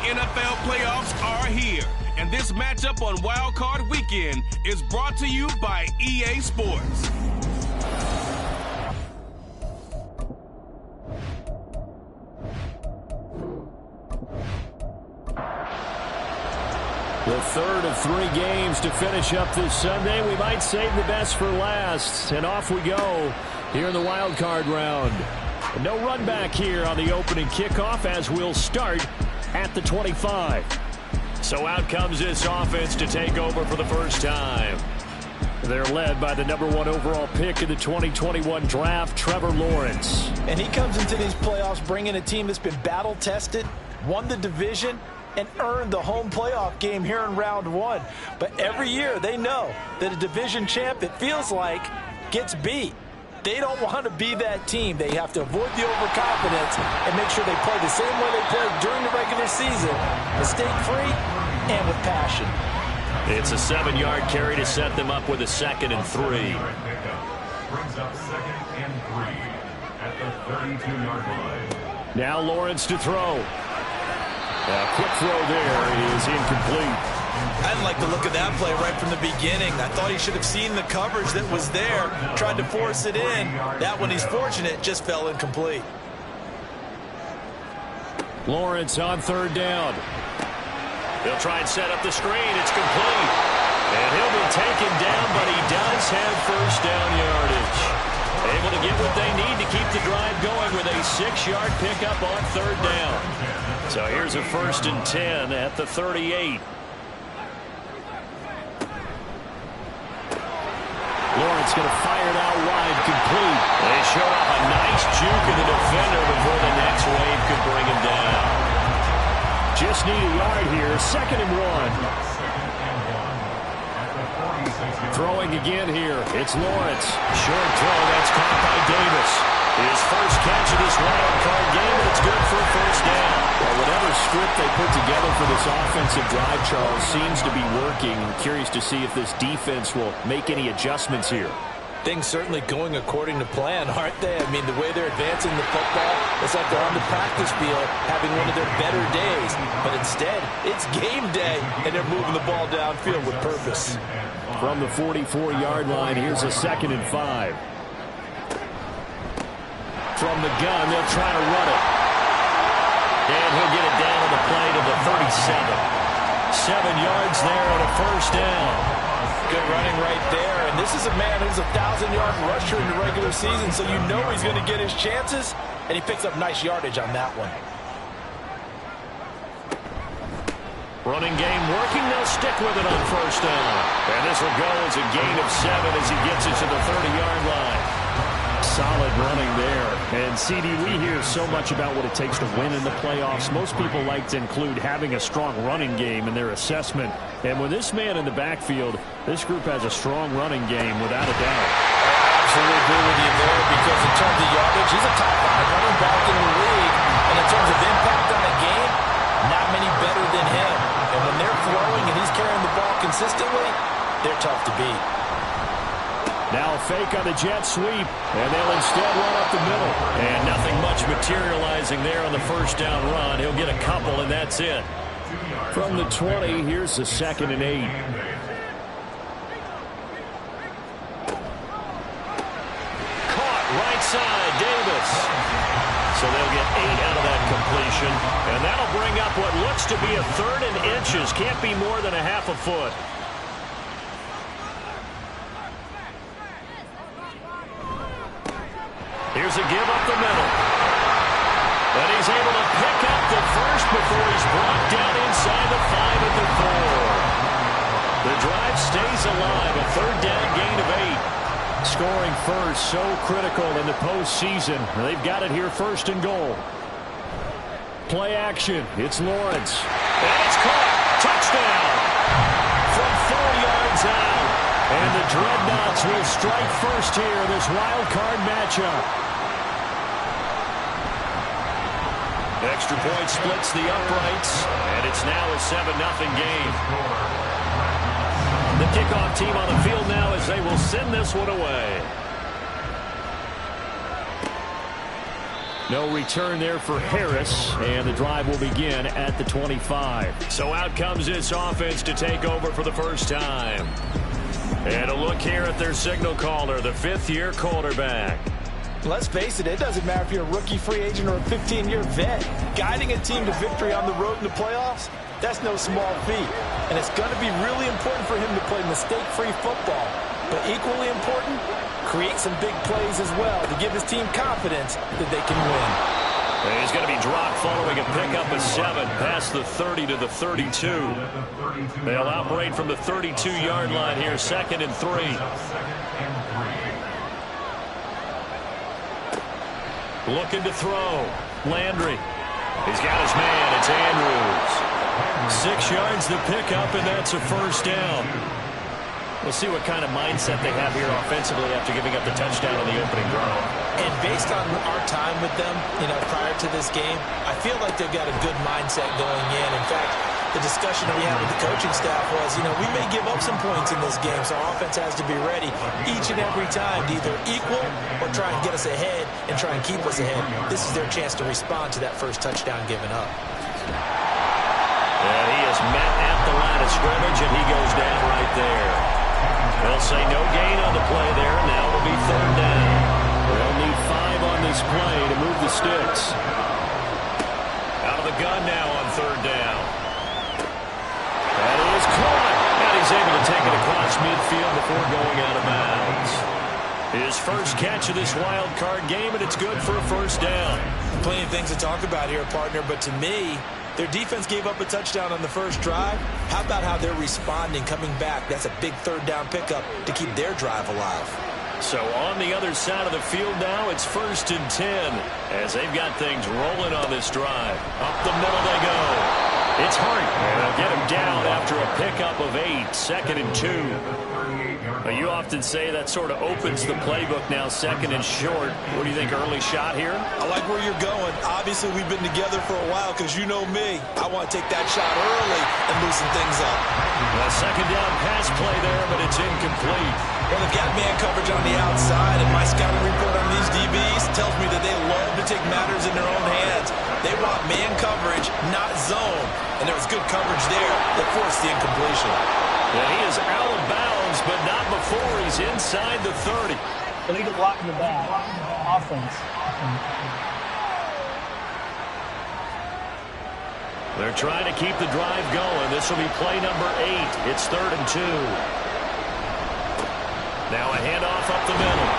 NFL playoffs are here, and this matchup on Wild Card Weekend is brought to you by EA Sports. The third of 3 games to finish up this Sunday. We might save the best for last. And off we go here in the wild card round. No run back here on the opening kickoff as we'll start at the 25. So out comes this offense to take over for the first time. They're led by the number 1 overall pick in the 2021 draft, Trevor Lawrence. And he comes into these playoffs bringing a team that's been battle-tested, won the division, and earned the home playoff game here in round 1. But every year they know that a division champ, it feels like, gets beat. They don't want to be that team. They have to avoid the overconfidence and make sure they play the same way they played during the regular season, mistake-free and with passion. It's a 7-yard carry to set them up with a 2nd and 3. Brings up 2nd and 3 at the 32-yard line. Now Lawrence to throw. A quick throw there is incomplete. I didn't like the look of that play right from the beginning. I thought he should have seen the coverage that was there, tried to force it in. That one, he's fortunate, just fell incomplete. Lawrence on 3rd down. They'll try and set up the screen. It's complete. And he'll be taken down, but he does have first down yardage. Able to get what they need to keep the drive going with a 6-yard pickup on 3rd down. So here's a 1st and 10 at the 38. Lawrence going to fire it out wide, complete. They show up a nice juke of the defender before the next wave could bring him down. Just need a yard here, 2nd and 1. Throwing again here, it's Lawrence. Short throw, that's caught by Davis. His first catch of this wild card game, and it's good for a first down. Well, whatever script they put together for this offensive drive, Charles, seems to be working. I'm curious to see if this defense will make any adjustments here. Things certainly going according to plan, aren't they? I mean, the way they're advancing the football, it's like they're on the practice field having one of their better days. But instead, it's game day, and they're moving the ball downfield with purpose. From the 44-yard line, here's a 2nd and 5. From the gun, they'll try to run it. And he'll get it down on the play to the 37. 7 yards there and a first down. Good running right there. And this is a man who's a 1,000-yard rusher in the regular season, so you know he's going to get his chances, and he picks up nice yardage on that one. Running game working. They'll stick with it on first down. And this will go as a gain of 7 as he gets it to the 30-yard line. Solid running there. And, CD, we hear so much about what it takes to win in the playoffs. Most people like to include having a strong running game in their assessment. And with this man in the backfield, this group has a strong running game without a doubt. I absolutely agree with you there because in terms of yardage, he's a top 5 running back in the league. And in terms of impact on the game, not many better than him. And when they're throwing and he's carrying the ball consistently, they're tough to beat. Now a fake on the jet sweep, and they'll instead run up the middle. And nothing much materializing there on the first down run. He'll get a couple, and that's it. From the 20, here's the 2nd and 8. Caught right side, Davis. So they'll get 8 out of that completion. And that'll bring up what looks to be a 3rd and inches. Can't be more than a half a foot. Here's a give up the middle. But he's able to pick up the first before he's brought down inside the 5 at the 4. The drive stays alive. A 3rd down gain of 8. Scoring first, so critical in the postseason. They've got it here, 1st and goal. Play action. It's Lawrence. And it's caught. Touchdown. From 4 yards out. And the Dreadnoughts will strike first here in this wild card matchup. Extra point splits the uprights, and it's now a 7-0 game. The kickoff team on the field now as they will send this one away. No return there for Harris, and the drive will begin at the 25. So out comes this offense to take over for the first time. And a look here at their signal caller, the fifth-year quarterback. Let's face it, it doesn't matter if you're a rookie free agent or a 15-year vet. Guiding a team to victory on the road in the playoffs, that's no small feat. And it's going to be really important for him to play mistake-free football. But equally important, create some big plays as well to give his team confidence that they can win. And he's going to be dropped following a pickup of 7 past the 30 to the 32. They'll operate from the 32-yard line here, 2nd and 3. Looking to throw. Landry. He's got his man. It's Andrews. 6 yards to pick up, and that's a first down. We'll see what kind of mindset they have here offensively after giving up the touchdown on the opening drive. And based on our time with them, prior to this game, I feel like they've got a good mindset going in. In fact, the discussion that we had with the coaching staff was, we may give up some points in this game, so our offense has to be ready each and every time to either equal or try and get us ahead and try and keep us ahead. This is their chance to respond to that first touchdown given up. And he is met at the line of scrimmage, and he goes down right there. They'll say no gain on the play there. Now it'll be 3rd down. They'll need 5 on this play to move the sticks. Out of the gun now on 3rd down. That is caught. And he's able to take it across midfield before going out of bounds. His first catch of this wild card game, and it's good for a first down. Plenty of things to talk about here, partner, but to me, their defense gave up a touchdown on the first drive. How about how they're responding, coming back? That's a big 3rd down pickup to keep their drive alive. So on the other side of the field now, it's 1st and 10 as they've got things rolling on this drive. Up the middle they go. It's Hart, and they'll get him down after a pickup of 8, 2nd and 2. You often say that sort of opens the playbook now, 2nd and short. What do you think, early shot here? I like where you're going. Obviously, we've been together for a while because you know me. I want to take that shot early and loosen things up. A 2nd down pass play there, but it's incomplete. Well, they've got man coverage on the outside, and my scouting report on these DBs tells me that they love to take matters in their own hands. They want man coverage, not zone. And there was good coverage there that forced the incompletion. And he is out of bounds, but not before he's inside the 30. They need to block in the back. Offense. They're trying to keep the drive going. This will be play number 8. It's 3rd and 2. Now a handoff up the middle.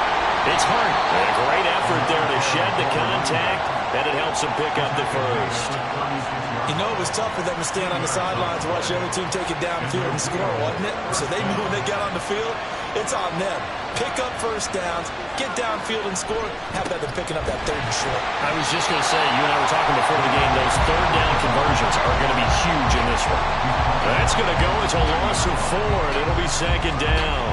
It's Hart. And a great effort there to shed the contact, and it helps him pick up the first. It was tough for them to stand on the sidelines and watch the other team take it downfield and score, wasn't it? So they knew when they got on the field, it's on them. Pick up first downs, get downfield and score. How about them picking up that 3rd and short? I was just going to say, you and I were talking before the game, those 3rd down conversions are going to be huge in this one. That's going to go as a loss of 4, and it'll be 2nd down.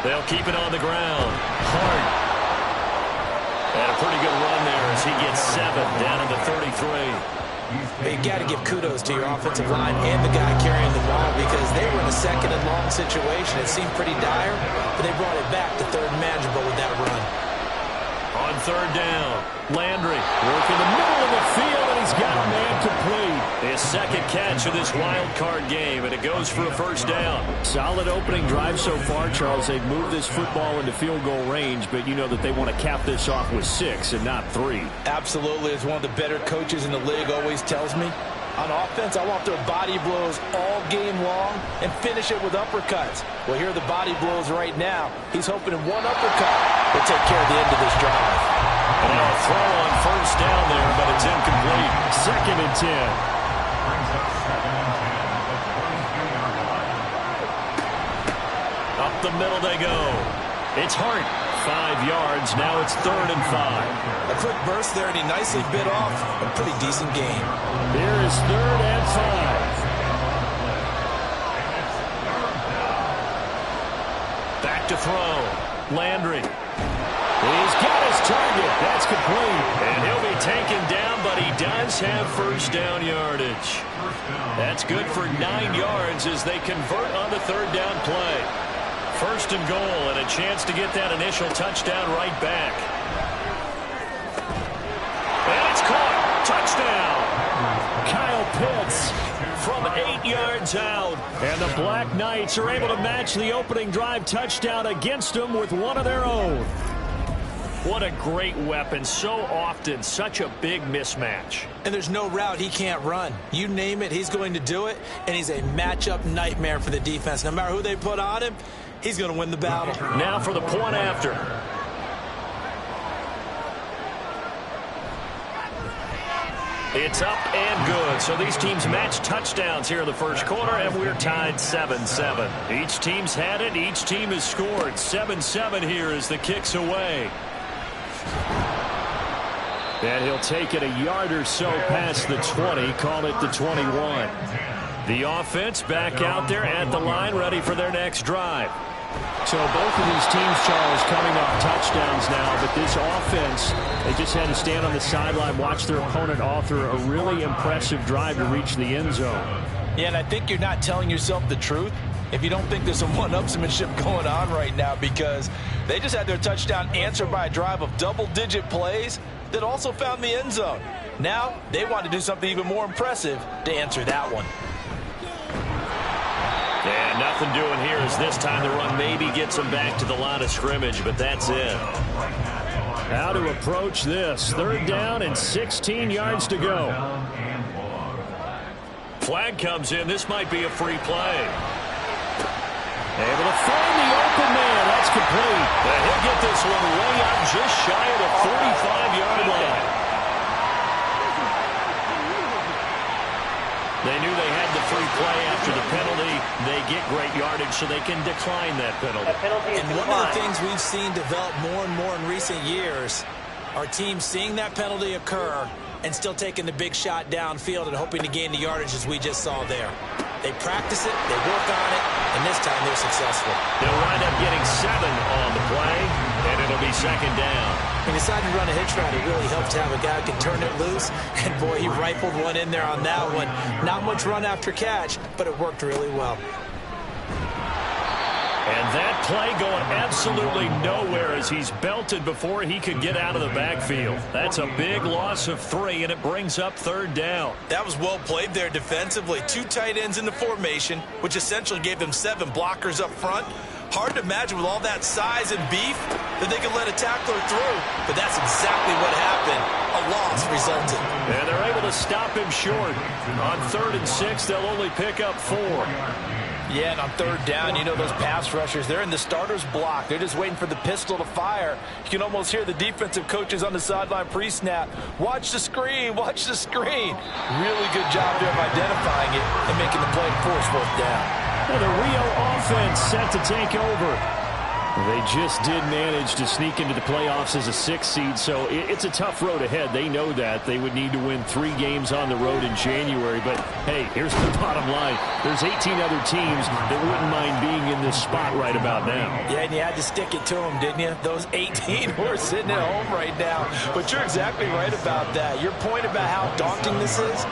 They'll keep it on the ground. Hart. And a pretty good run there as he gets 7 down to the 33. You got to give kudos to your offensive line and the guy carrying the ball because they were in a 2nd and long situation. It seemed pretty dire, but they brought it back to 3rd and manageable with that run. On 3rd down, Landry working the middle of the field, and he's got a man complete. His 2nd catch of this wild card game, and it goes for a first down. Solid opening drive so far, Charles. They've moved this football into field goal range, but you know that they want to cap this off with 6 and not 3. Absolutely. As one of the better coaches in the league always tells me, on offense, I want their body blows all game long and finish it with uppercuts. Well, here are the body blows right now. He's hoping one uppercut will take care of the end of this drive. And now a throw on first down there, but it's incomplete. 2nd and 10. Up the middle they go. It's Hart. 5 yards. Now it's 3rd and 5. A quick burst there, and he nicely bit off a pretty decent gain. Here is 3rd and 5. Back to throw. Landry. He's got his target. That's complete. And he'll be taken down, but he does have first down yardage. That's good for 9 yards as they convert on the third down play. First and goal, and a chance to get that initial touchdown right back. And it's caught. Touchdown. Kyle Pitts from 8 yards out. And the Black Knights are able to match the opening drive touchdown against them with one of their own. What a great weapon. So often, such a big mismatch. And there's no route he can't run. You name it, he's going to do it. And he's a matchup nightmare for the defense. No matter who they put on him, he's going to win the battle. Now for the point after. It's up and good. So these teams match touchdowns here in the first quarter, and we're tied 7-7. Each team's had it. Each team has scored. 7-7 here as the kick's away. And he'll take it a yard or so past the 20, call it the 21. The offense back out there at the line, ready for their next drive. So both of these teams, Charles, coming off touchdowns now, but this offense, they just had to stand on the sideline, watch their opponent author a really impressive drive to reach the end zone. Yeah, and I think you're not telling yourself the truth if you don't think there's some one-upsmanship going on right now, because they just had their touchdown answered by a drive of double-digit plays that also found the end zone. Now they want to do something even more impressive to answer that one. And nothing doing here as this time the run maybe gets them back to the line of scrimmage, but that's it. How to approach this. Third down and 16 yards to go. Flag comes in. This might be a free play. Able to find the open man. That's complete. And he'll get this one way up just shy of the 45-yard line. They knew they had the free play after the penalty. They get great yardage so they can decline that penalty. And one of the things we've seen develop more and more in recent years are teams seeing that penalty occur and still taking the big shot downfield and hoping to gain the yardage as we just saw there. They practice it, they work on it, and this time they're successful. They'll wind up getting 7 on the play, and it'll be second down. He decided to run a hitch route. It really helped to have a guy who can turn it loose. And, boy, he rifled one in there on that one. Not much run after catch, but it worked really well. And that play going absolutely nowhere as he's belted before he could get out of the backfield. That's a big loss of 3, and it brings up third down. That was well played there defensively. 2 tight ends in the formation, which essentially gave them 7 blockers up front. Hard to imagine with all that size and beef that they could let a tackler through, but that's exactly what happened. A loss resulted. And they're able to stop him short. On 3rd and 6, they'll only pick up 4. Yeah, and on third down, you know those pass rushers, they're in the starter's block. They're just waiting for the pistol to fire. You can almost hear the defensive coaches on the sideline pre-snap. Watch the screen, watch the screen. Really good job there of identifying it and making the play to force 4th down. Well, the Rio offense set to take over. They just did manage to sneak into the playoffs as a 6th seed, so it's a tough road ahead. They know that. They would need to win 3 games on the road in January. But, hey, here's the bottom line. There's 18 other teams that wouldn't mind being in this spot right about now. Yeah, and you had to stick it to them, didn't you? Those 18 who are sitting at home right now. But you're exactly right about that. Your point about how daunting this is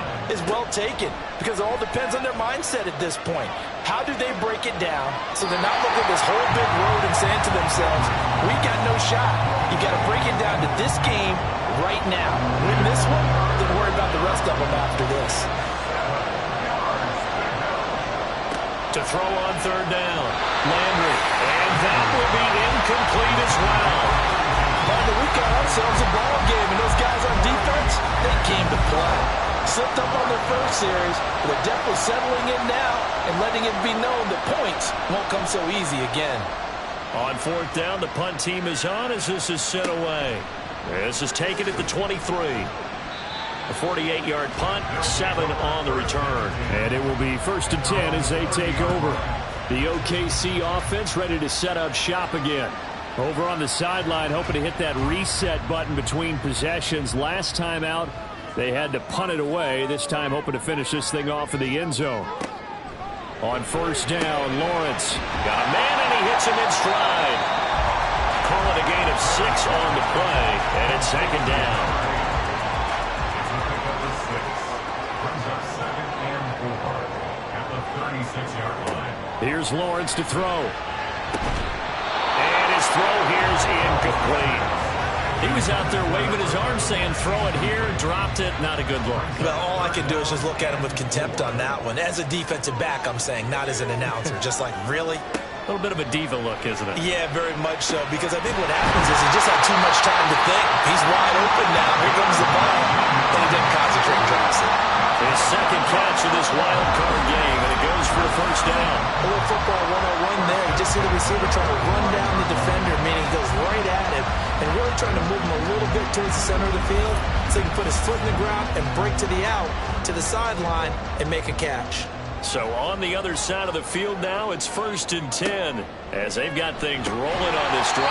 well taken, because it all depends on their mindset at this point. How do they break it down so they're not looking at this whole big road and saying to themselves, we got no shot. You got to break it down to this game right now. Win this one, then worry about the rest of them after this. To throw on 3rd down, Landry, and that will be incomplete as well. But we got ourselves a ball game, and those guys on defense, they came to play. Slipped up on their first series, but they're definitely settling in now and letting it be known that points won't come so easy again. On 4th down, the punt team is on as this is sent away. This is taken at the 23. A 48-yard punt, 7 on the return. And it will be 1st and 10 as they take over. The OKC offense ready to set up shop again. Over on the sideline, hoping to hit that reset button between possessions. Last time out, they had to punt it away. This time hoping to finish this thing off in the end zone. On 1st down, Lawrence got a man and he hits him in stride. Carl with a gain of 6 on the play, and it's second down. It's a pickup of 6. Brings up second and 4 at the 36-yard line. Here's Lawrence to throw. And his throw here's incomplete. He was out there waving his arms saying, throw it here, dropped it, not a good look. Well, all I can do is just look at him with contempt on that one. As a defensive back, I'm saying, not as an announcer. Just like, really? A little bit of a diva look, isn't it? Yeah, very much so, because I think what happens is he just had too much time to think. He's wide open now. Here comes the ball. And he didn't concentrate and drops it. His second catch of this wild card game, and it goes for a first down. A little football 101 there. You just see the receiver trying to run down the defender, meaning he goes right at him, and really trying to move him a little bit towards the center of the field so he can put his foot in the ground and break to the out, to the sideline, and make a catch. So on the other side of the field now, it's 1st and 10 as they've got things rolling on this drive.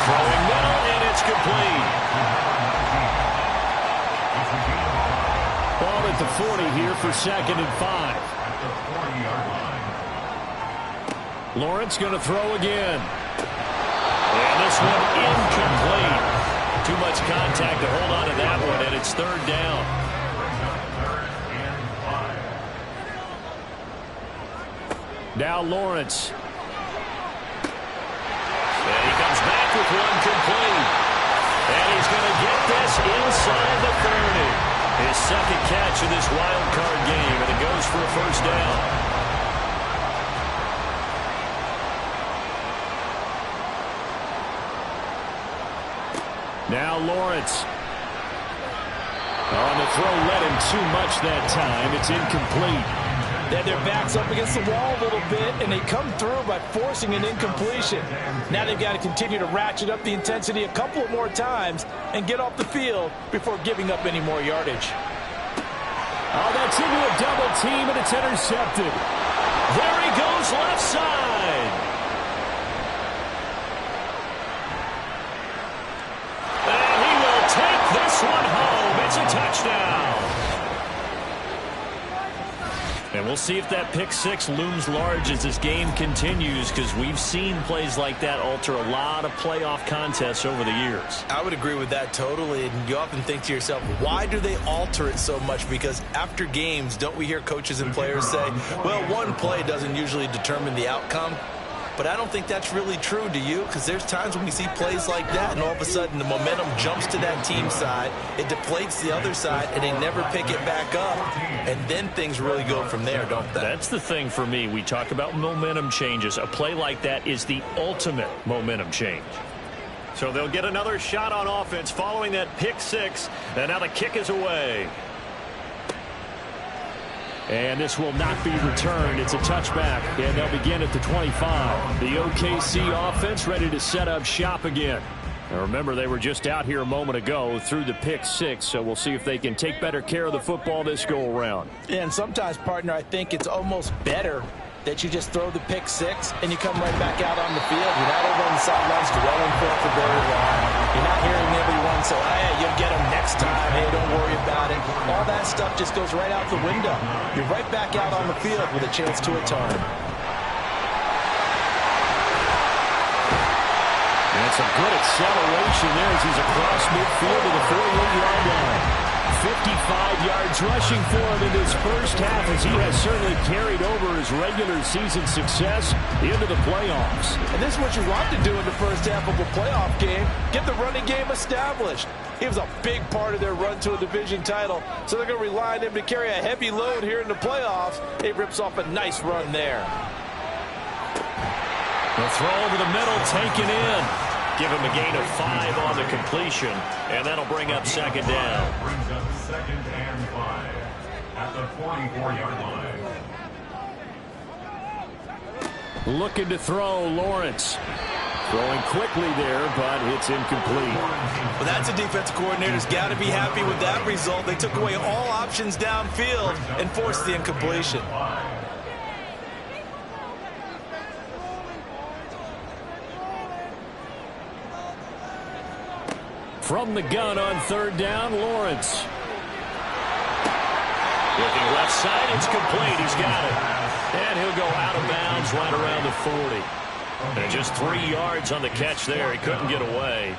Throwing middle, and it's complete. Ball at the 40 here for 2nd and 5. At the 40-yard line. Lawrence going to throw again. And this one incomplete. Too much contact to hold on to that one, and it's 3rd down. Brings up 3rd and 5. Now Lawrence. And he comes back with one complete. And he's going to get this inside the 30. His second catch of this wild card game, and it goes for a first down. Now Lawrence. On the throw, led him too much that time. It's incomplete. They had their backs up against the wall a little bit, and they come through by forcing an incompletion. Now they've got to continue to ratchet up the intensity a couple of more times and get off the field before giving up any more yardage. Oh, that's into a double team, and it's intercepted. There he goes left side. And he will take this one home. It's a touchdown. And we'll see if that pick six looms large as this game continues, because we've seen plays like that alter a lot of playoff contests over the years. I would agree with that totally, and you often think to yourself, why do they alter it so much? Because after games, don't we hear coaches and players say, well, one play doesn't usually determine the outcome? But I don't think that's really true, do you? Because there's times when we see plays like that, and all of a sudden the momentum jumps to that team side, it deflates the other side, and they never pick it back up. And then things really go from there, don't they? That's the thing for me. We talk about momentum changes. A play like that is the ultimate momentum change. So they'll get another shot on offense following that pick six, and now the kick is away. And this will not be returned. It's a touchback, and they'll begin at the 25. The OKC offense ready to set up shop again. Now remember, they were just out here a moment ago through the pick six, so we'll see if they can take better care of the football this go-around. And sometimes, partner, I think it's almost better that you just throw the pick six and you come right back out on the field. You're not over on the sidelines dwelling for very long. You're not hearing everyone say, hey, you'll get them next time. Hey, don't worry about it. All that stuff just goes right out the window. You're right back out on the field with a chance to atone. And some good acceleration there as he's across midfield to the 48-yard line. 55 yards rushing for him in this first half, as he has certainly carried over his regular season success into the playoffs. And this is what you want to do in the first half of a playoff game. Get the running game established. He was a big part of their run to a division title, so they're going to rely on him to carry a heavy load here in the playoffs. He rips off a nice run there. The throw over the middle, taken in. Give him a gain of 5 on the completion, and that'll bring up second down. Brings up 2nd and 5 at the 44-yard line. Looking to throw, Lawrence. Throwing quickly there, but it's incomplete. Well, that's a defensive coordinator's got to be happy with that result. They took away all options downfield and forced the incompletion. From the gun on third down, Lawrence. Looking left side, it's complete. He's got it. And he'll go out of bounds right around the 40. And just 3 yards on the catch there. He couldn't get away.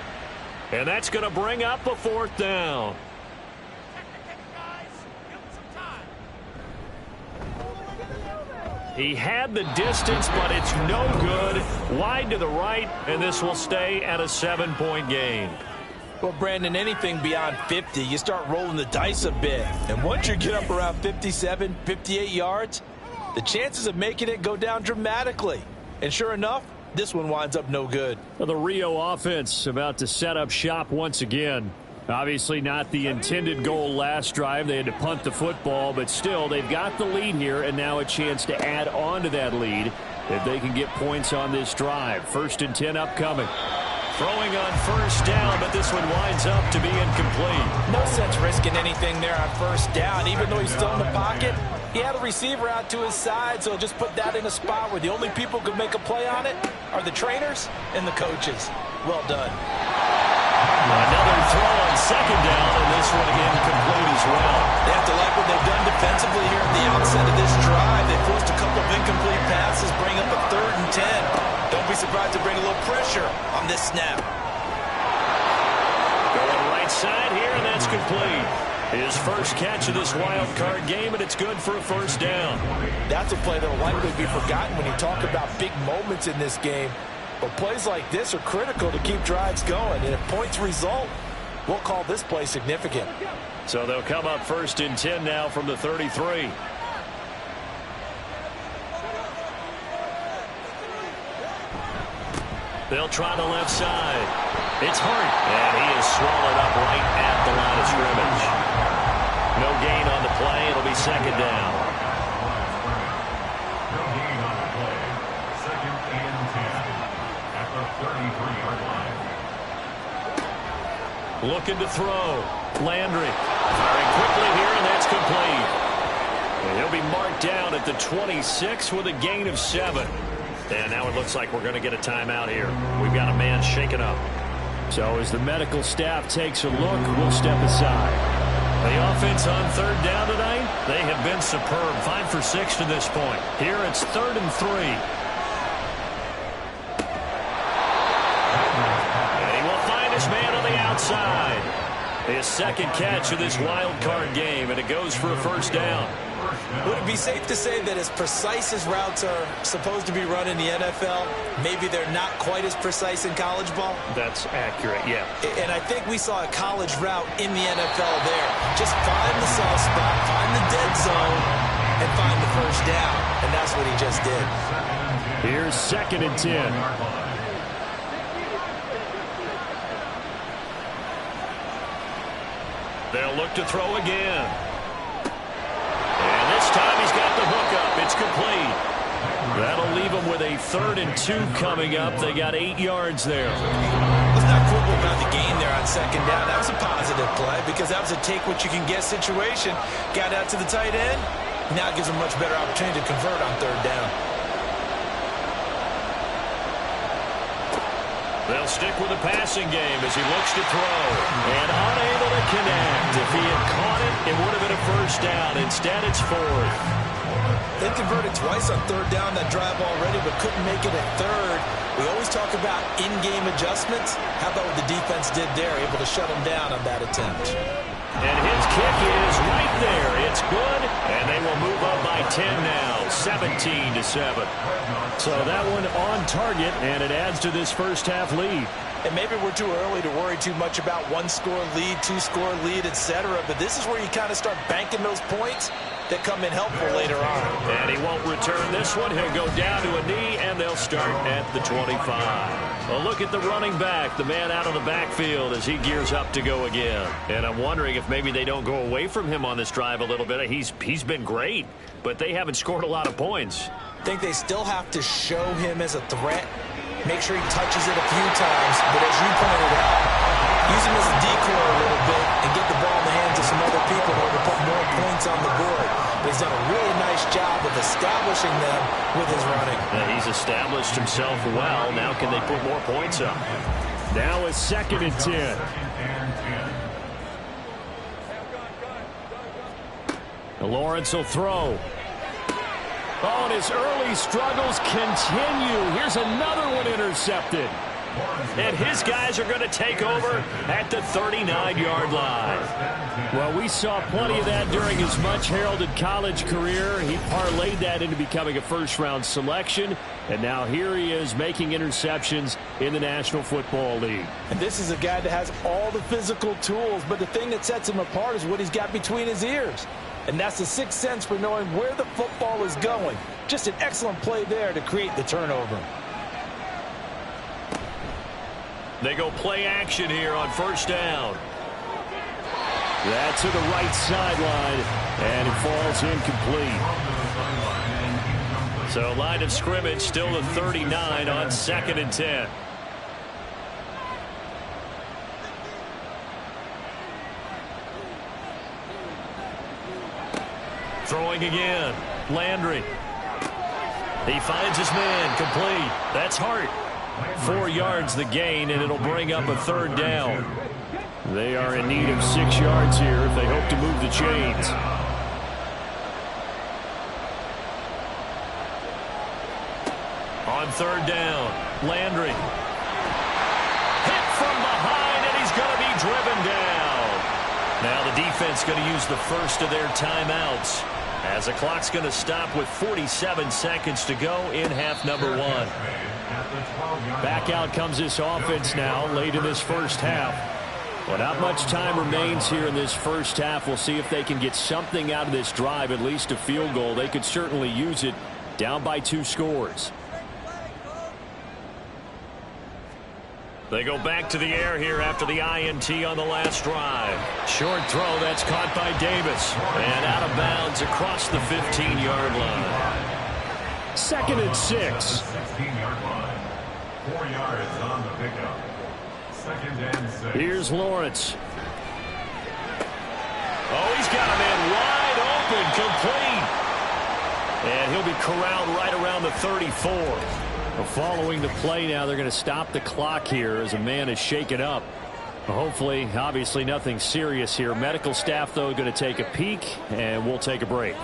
And that's going to bring up a 4th down. He had the distance, but it's no good. Wide to the right, and this will stay at a 7-point game. Well, Brandon, anything beyond 50, you start rolling the dice a bit. And once you get up around 57, 58 yards, the chances of making it go down dramatically. And sure enough, this one winds up no good. Well, the Rio offense about to set up shop once again. Obviously not the intended goal last drive. They had to punt the football, but still, they've got the lead here, and now a chance to add on to that lead if they can get points on this drive. 1st and 10 upcoming. Throwing on 1st down, but this one winds up to be incomplete. No sense risking anything there on 1st down. Even though he's still in the pocket, he had a receiver out to his side, so just put that in a spot where the only people who can make a play on it are the trainers and the coaches. Well done. Another throw on 2nd down, and this one incomplete as well. They have to like what they've done defensively here at the outset of this drive. They forced a couple of incomplete passes, bring up a 3rd and 10. Don't be surprised to bring a little pressure on this snap. Going right side here, and that's complete. His first catch of this wild card game, and it's good for a 1st down. That's a play that will likely be forgotten when you talk about big moments in this game. But plays like this are critical to keep drives going. And if points result, we'll call this play significant. So they'll come up 1st and 10 now from the 33. They'll try the left side. It's Hart, and he is swallowed up right at the line of scrimmage. No gain on the play. It'll be 2nd down. No gain on the play. 2nd and 10 at the 33-yard line. Looking to throw. Landry firing quickly here, and that's complete. And he'll be marked down at the 26 with a gain of 7. And now it looks like we're going to get a timeout here. We've got a man shaken up. So as the medical staff takes a look, we'll step aside. The offense on 3rd down tonight, they have been superb. 5 for 6 to this point. Here it's 3rd and 3. And he will find his man on the outside. His 2nd catch of this wild card game, and it goes for a 1st down. Would it be safe to say that as precise as routes are supposed to be run in the NFL, maybe they're not quite as precise in college ball? That's accurate, yeah. And I think we saw a college route in the NFL there. Just find the soft spot, find the dead zone, and find the 1st down. And that's what he just did. Here's 2nd and 10. They'll look to throw again. And this time he's got the hook up. It's complete. That'll leave them with a 3rd and 2 coming up. They got 8 yards there. Let's not quibble about the gain there on 2nd down. That was a positive play because that was a take-what-you-can-get situation. Got out to the tight end. Now it gives them a much better opportunity to convert on 3rd down. They'll stick with the passing game as he looks to throw. And unable to connect. If he had caught it, it would have been a 1st down. Instead, it's 4th. They converted twice on 3rd down that drive already, but couldn't make it at 3rd. We always talk about in-game adjustments. How about what the defense did there, able to shut them down on that attempt? And his kick is right there. It's good, and they will move up by 10 now, 17-7. So that one on target, and it adds to this first half lead. And maybe we're too early to worry too much about 1-score lead, 2-score lead, etc. But this is where you kind of start banking those points that come in helpful later on. And he won't return this one. He'll go down to a knee, and they'll start at the 25. A look at the running back, the man out of the backfield as he gears up to go again. And I'm wondering if maybe they don't go away from him on this drive a little bit. He's been great, but they haven't scored a lot of points. I think they still have to show him as a threat. Make sure he touches it a few times, but as you pointed out, use him as a decoy a little bit and get the ball in the hands of some other people in order to put more points on the board. But he's done a really nice job of establishing them with his running. He's established himself well. Now can they put more points up? Now it's 2nd and 10. Lawrence will throw. Oh, and his early struggles continue. Here's another one intercepted. And his guys are going to take over at the 39-yard line. Well, we saw plenty of that during his much-heralded college career. He parlayed that into becoming a first-round selection. And now here he is making interceptions in the National Football League. And this is a guy that has all the physical tools, but the thing that sets him apart is what he's got between his ears. And that's the sixth sense for knowing where the football is going. Just an excellent play there to create the turnover. They go play action here on first down. That's to the right sideline, and it falls incomplete. So line of scrimmage still to 39 on 2nd and 10. Throwing again. Landry. He finds his man. Complete. That's Hart. 4 yards the gain, and it'll bring up a 3rd down. They are in need of 6 yards here if they hope to move the chains. On 3rd down, Landry. Hit from behind, and he's going to be driven down. Now the defense going to use the first of their timeouts, as the clock's going to stop with 47 seconds to go in half number 1. Back out comes this offense now late in this first half. Well, not much time remains here in this first half. We'll see if they can get something out of this drive, at least a field goal. They could certainly use it, down by 2 scores. They go back to the air here after the INT on the last drive. Short throw, that's caught by Davis. And out of bounds across the 15-yard line. 2nd and 6. 16-yard line. 4 yards on the pickup. 2nd and 6. Here's Lawrence. Oh, he's got a man wide open, complete. And he'll be corralled right around the 34. Well, following the play now, they're going to stop the clock here as a man is shaken up. Hopefully, obviously nothing serious here. Medical staff, though, going to take a peek, and we'll take a break.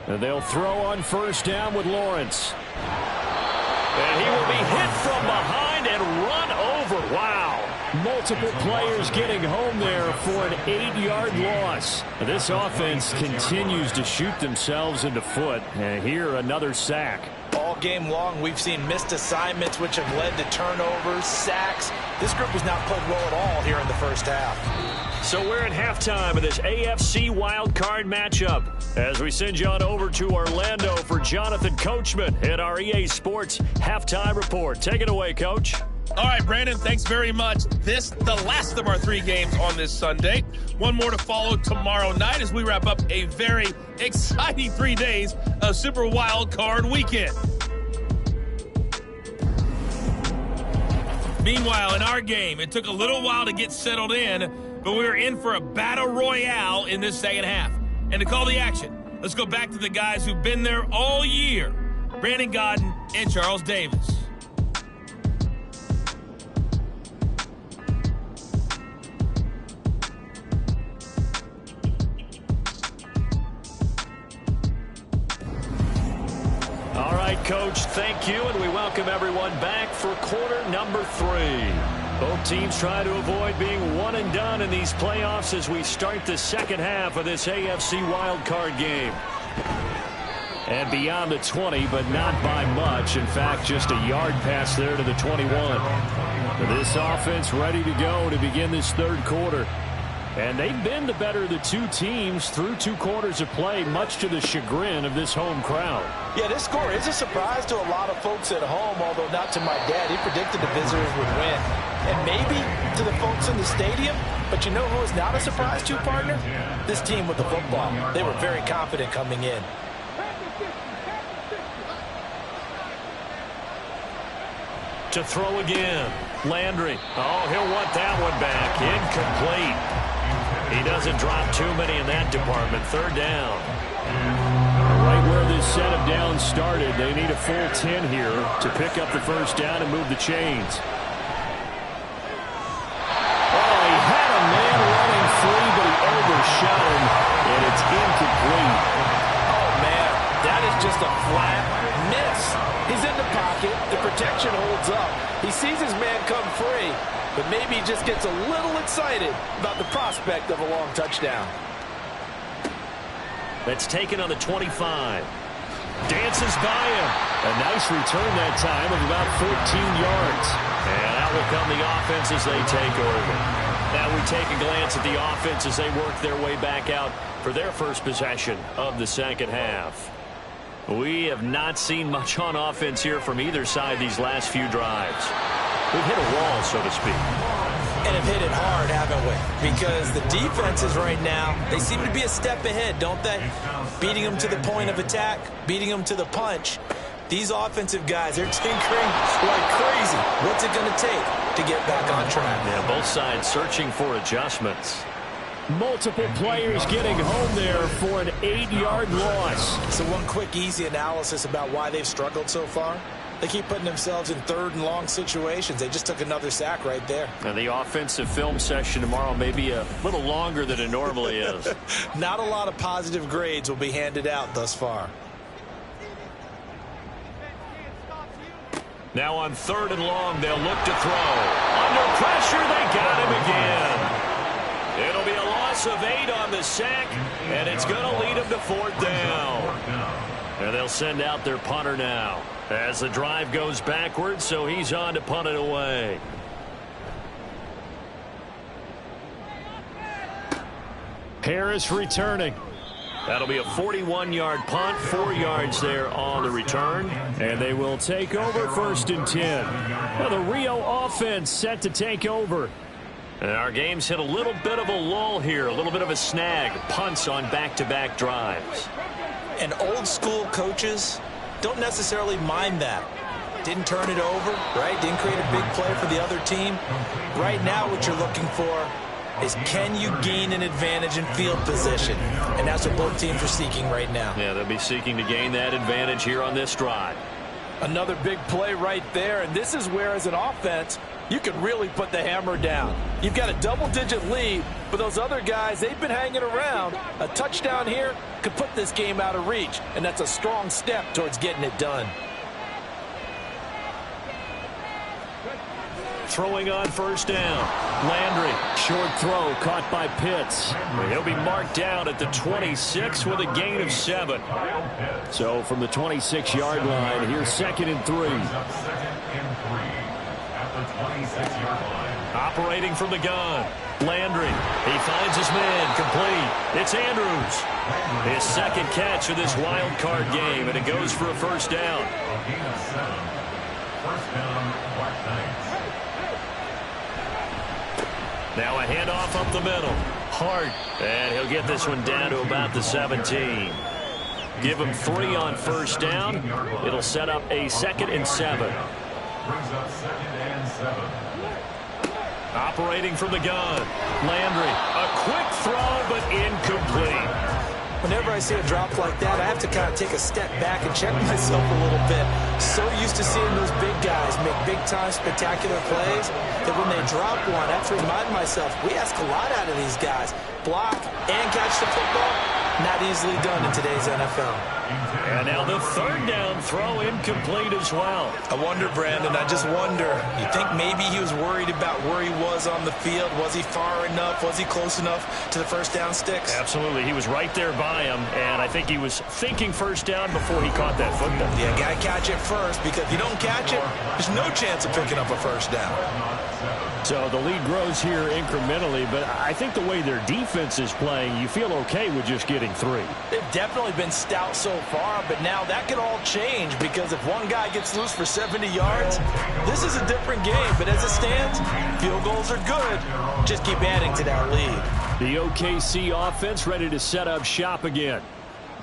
And they'll throw on first down with Lawrence. And he will be hit from behind and run over. Wow. Multiple players getting home there for an 8-yard loss. This offense continues to shoot themselves in the foot. And here, another sack. All game long, we've seen missed assignments, which have led to turnovers, sacks. This group has not played well at all here in the first half. So we're at halftime of this AFC wildcard matchup as we send you on over to Orlando for Jonathan Coachman at our EA Sports Halftime Report. Take it away, Coach. All right, Brandon, thanks very much. This, the last of our 3 games on this Sunday. One more to follow tomorrow night as we wrap up a very exciting 3 days of Super Wild Card Weekend. Meanwhile, in our game, it took a little while to get settled in, but we were in for a battle royale in this second half. And to call the action, let's go back to the guys who've been there all year, Brandon Gaudin and Charles Davis. All right, Coach, thank you, and we welcome everyone back for quarter number 3. Both teams try to avoid being one and done in these playoffs as we start the second half of this AFC wildcard game. And beyond the 20, but not by much. In fact, just a yard pass there to the 21. This offense ready to go to begin this third quarter. And they've been the better of the 2 teams through 2 quarters of play, much to the chagrin of this home crowd. Yeah, this score is a surprise to a lot of folks at home, although not to my dad. He predicted the visitors would win. And maybe to the folks in the stadium, but you know who is not a surprise to, partner? This team with the football. They were very confident coming in. To throw again, Landry. Oh, he'll want that one back. Incomplete. He doesn't drop too many in that department. 3rd down. Right where this set of downs started, they need a full 10 here to pick up the first down and move the chains. gets a little excited about the prospect of a long touchdown. That's taken on the 25. Dances by him. A nice return that time of about 14 yards. And out will come the offense as they take over. Now we take a glance at the offense as they work their way back out for their first possession of the second half. We have not seen much on offense here from either side these last few drives. We've hit a wall, so to speak. And have hit it hard, haven't we? Because the defenses right now, they seem to be a step ahead, don't they? Beating them to the point of attack, beating them to the punch. These offensive guys, they're tinkering like crazy. What's it going to take to get back on track? Yeah, both sides searching for adjustments. Multiple players getting home there for an 8-yard loss. So one quick, easy analysis about why they've struggled so far. They keep putting themselves in third and long situations. They just took another sack right there. Now the offensive film session tomorrow may be a little longer than it normally is. Not a lot of positive grades will be handed out thus far. Now on 3rd and long, they'll look to throw. Under pressure, they got him again. It'll be a loss of 8 on the sack, and it's going to lead them to 4th down. And they'll send out their punter now as the drive goes backwards, so he's on to punt it away. Harris returning. That'll be a 41-yard punt, 4 yards there on the return, and they will take over 1st and 10. Now the Rio offense set to take over. And our game's hit a little bit of a lull here, a little bit of a snag, punts on back-to-back drives. And old school coaches don't necessarily mind that. Didn't turn it over, right? Didn't create a big play for the other team. Right now what you're looking for is can you gain an advantage in field position? And that's what both teams are seeking right now. Yeah, they'll be seeking to gain that advantage here on this drive. Another big play right there, and this is where, as an offense, you can really put the hammer down. You've got a double-digit lead, but those other guys, they've been hanging around. A touchdown here could put this game out of reach, and that's a strong step towards getting it done. Throwing on 1st down. Landry, short throw caught by Pitts. He'll be marked down at the 26 with a gain of 7. So from the 26-yard line, here's 2nd and 3. Operating from the gun. Landry, he finds his man, complete. It's Andrews. His 2nd catch of this wild card game, and it goes for a 1st down. Now a handoff up the middle. Hart, and he'll get this one down to about the 17. Give him 3 on 1st down. It'll set up a 2nd and 7. Brings up 2nd and 7. Operating from the gun. Landry, a quick throw, but incomplete. Whenever I see a drop like that, I have to kind of take a step back and check myself a little bit. So used to seeing those big guys make big-time spectacular plays that when they drop one, I have to remind myself, we ask a lot out of these guys. Block and catch the football, not easily done in today's NFL. And now the 3rd down throw incomplete as well. I wonder, Brandon, I just wonder, you think maybe he was worried about where he was on the field? Was he far enough? Was he close enough to the 1st down sticks? Absolutely. He was right there by him, and I think he was thinking 1st down before he caught that football. Yeah, got to catch it first, because if you don't catch it, there's no chance of picking up a 1st down. So the lead grows here incrementally, but I think the way their defense is playing, you feel okay with just getting 3. They've definitely been stout so far, but now that could all change, because if one guy gets loose for 70 yards, this is a different game. But as it stands, field goals are good. Just keep adding to that lead. The OKC offense ready to set up shop again.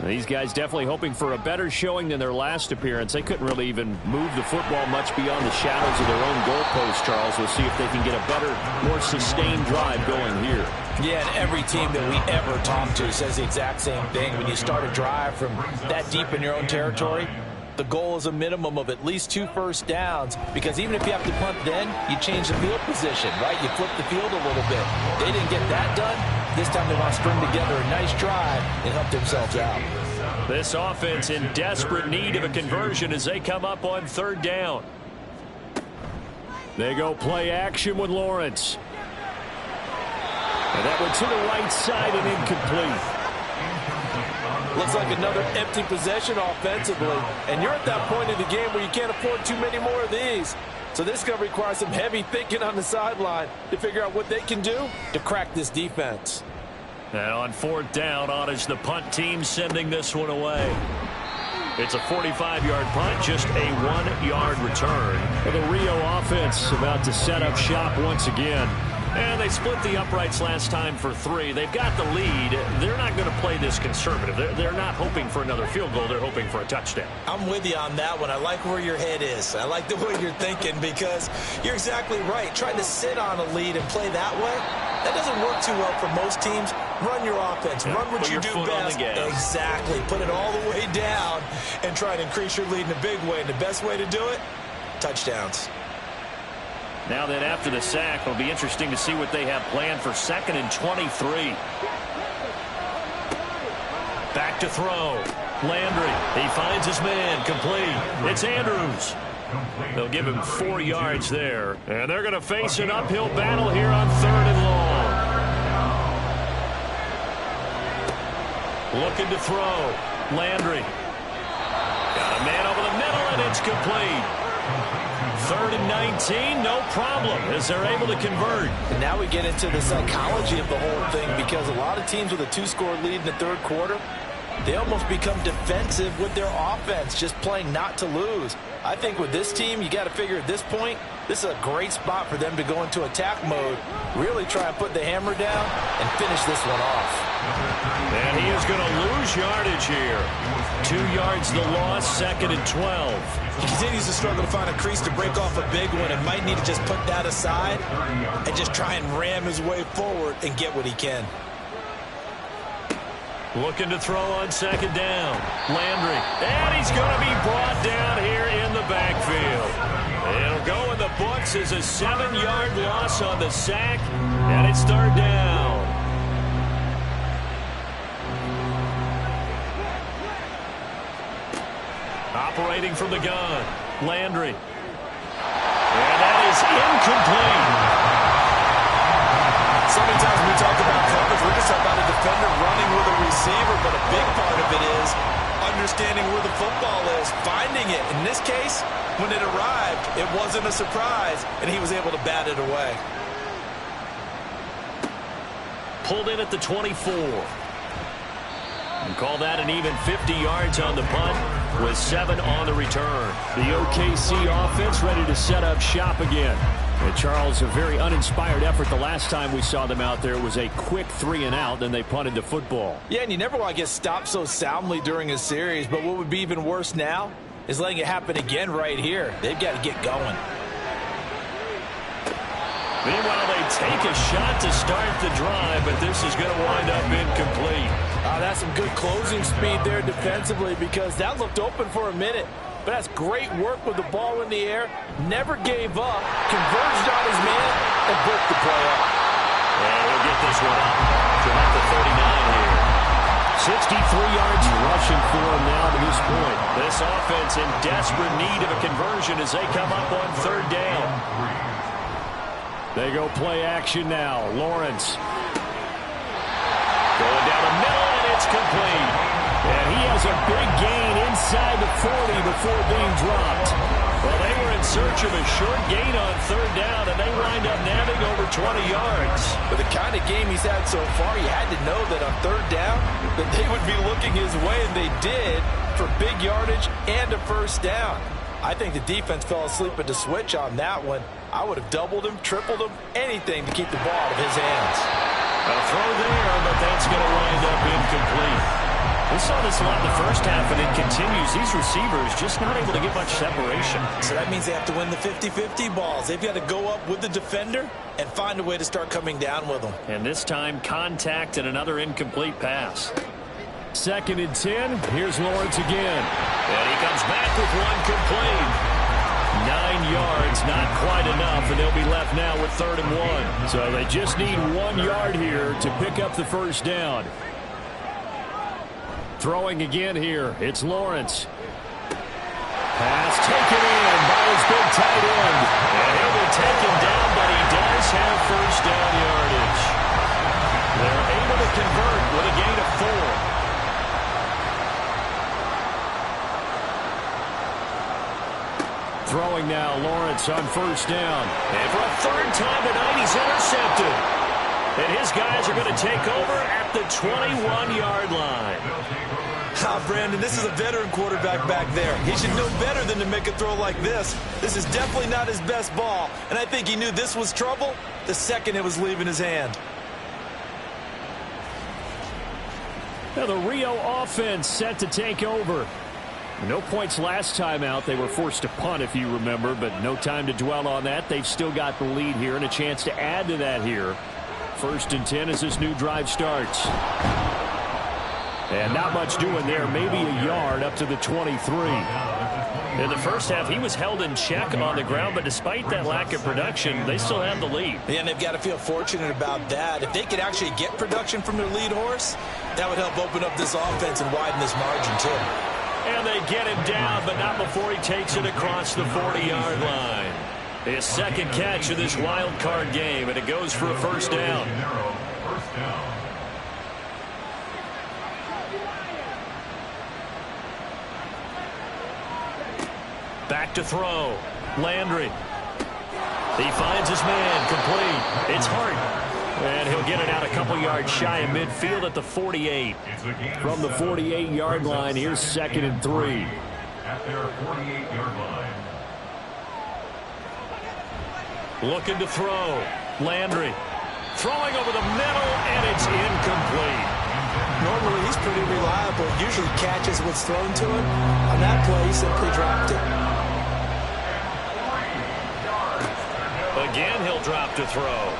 These guys definitely hoping for a better showing than their last appearance. They couldn't really even move the football much beyond the shadows of their own goalpost, Charles. We'll see if they can get a better, more sustained drive going here. Yeah, and every team that we ever talk to says the exact same thing. When you start a drive from that deep in your own territory, the goal is a minimum of at least 2 first downs, because even if you have to punt then, you change the field position, right? You flip the field a little bit. They didn't get that done. This time they want to string together a nice drive and help themselves out. This offense in desperate need of a conversion as they come up on 3rd down. They go play action with Lawrence. And that went to the right side and incomplete. Looks like another empty possession offensively. And you're at that point in the game where you can't afford too many more of these. So this is going to require some heavy thinking on the sideline to figure out what they can do to crack this defense. And on fourth down, on is the punt team sending this one away. It's a 45-yard punt, just a 1-yard return. And the Rio offense about to set up shop once again. And they split the uprights last time for 3. They've got the lead. They're not going to play this conservative. They're not hoping for another field goal. They're hoping for a touchdown. I'm with you on that one. I like where your head is. I like the way you're thinking because you're exactly right. Trying to sit on a lead and play that way, that doesn't work too well for most teams. Run your offense. Run what you do best. Exactly. Put it all the way down and try and increase your lead in a big way. And the best way to do it, touchdowns. Now that after the sack, it'll be interesting to see what they have planned for 2nd and 23. Back to throw. Landry, he finds his man, complete. It's Andrews. They'll give him 4 yards there. And they're going to face an uphill battle here on 3rd and long. Looking to throw. Landry. Got a man over the middle, and it's complete. 3rd and 19, no problem, as they're able to convert. And now we get into the psychology of the whole thing because a lot of teams with a 2-score lead in the 3rd quarter, they almost become defensive with their offense, just playing not to lose. I think with this team, you got to figure at this point, this is a great spot for them to go into attack mode, really try and put the hammer down and finish this one off. And he is going to lose yardage here. 2 yards the loss, 2nd and 12. He continues to struggle to find a crease to break off a big one and might need to just put that aside and just try and ram his way forward and get what he can. Looking to throw on 2nd down. Landry. And he's going to be brought down here in the backfield. It'll go in the books as a 7-yard loss on the sack, and it's 3rd down. Operating from the gun. Landry. And that is incomplete. So many times when we talk about coverage, we're just talking about a defender running with a receiver, but a big part of it is understanding where the football is, finding it. In this case, when it arrived, it wasn't a surprise, and he was able to bat it away. Pulled in at the 24. And call that an even 50 yards on the punt with 7 on the return. The OKC offense ready to set up shop again. And Charles, a very uninspired effort the last time we saw them out there. It was a quick 3-and-out, then they punted the football. Yeah, and you never want to get stopped so soundly during a series, but what would be even worse now is letting it happen again right here. They've got to get going. Meanwhile, they take a shot to start the drive, but this is going to wind up incomplete. That's some good closing speed there defensively because that looked open for a minute. But that's great work with the ball in the air. Never gave up, converged on his man, and broke the play up. And we'll get this one up to about the 39 here. 63 yards rushing for him now to this point. This offense in desperate need of a conversion as they come up on 3rd down. They go play action now. Lawrence. Going down the middle, and it's complete. And he has a big gain inside the 40 before being dropped. Well, they were in search of a short gain on 3rd down, and they wind up nabbing over 20 yards. With the kind of game he's had so far, you had to know that on 3rd down that they would be looking his way, and they did for big yardage and a 1st down. I think the defense fell asleep at the switch on that one. I would have doubled him, tripled him, anything to keep the ball out of his hands. A throw there, but that's going to wind up incomplete. We saw this a lot in the first half, and it continues. These receivers just not able to get much separation. So that means they have to win the 50-50 balls. They've got to go up with the defender and find a way to start coming down with them. And this time, contact and another incomplete pass. 2nd and 10. Here's Lawrence again. And he comes back with one complete. 9 yards, not quite enough, and they'll be left now with 3rd and 1. So they just need 1 yard here to pick up the 1st down. Throwing again here. It's Lawrence. Pass taken in by his big tight end. And he'll be taken down, but he does have 1st down yardage. Throwing now, Lawrence on first down. And for a third time tonight, he's intercepted. And his guys are going to take over at the 21-yard line. Brandon, this is a veteran quarterback back there. He should know better than to make a throw like this. This is definitely not his best ball, and I think he knew this was trouble the second it was leaving his hand. Now the Rio offense set to take over. No points last time out. They were forced to punt, if you remember, but no time to dwell on that. They've still got the lead here and a chance to add to that here. 1st and 10 as this new drive starts. And not much doing there. Maybe a yard up to the 23. In the first half, he was held in check on the ground, but despite that lack of production, they still have the lead. Yeah, and they've got to feel fortunate about that. If they could actually get production from their lead horse, that would help open up this offense and widen this margin, too. And they get him down, but not before he takes it across the 40-yard line. His second catch of this wild card game, and it goes for a first down. Back to throw. Landry. He finds his man, complete. It's Hart. And he'll get it out a couple yards shy of midfield at the 48. From the 48-yard line, here's 2nd and 3. At their 48-yard line. Looking to throw. Landry. Throwing over the middle, and it's incomplete. Normally, he's pretty reliable. Usually catches what's thrown to him. On that play, he simply dropped it. Again, he'll drop to throw.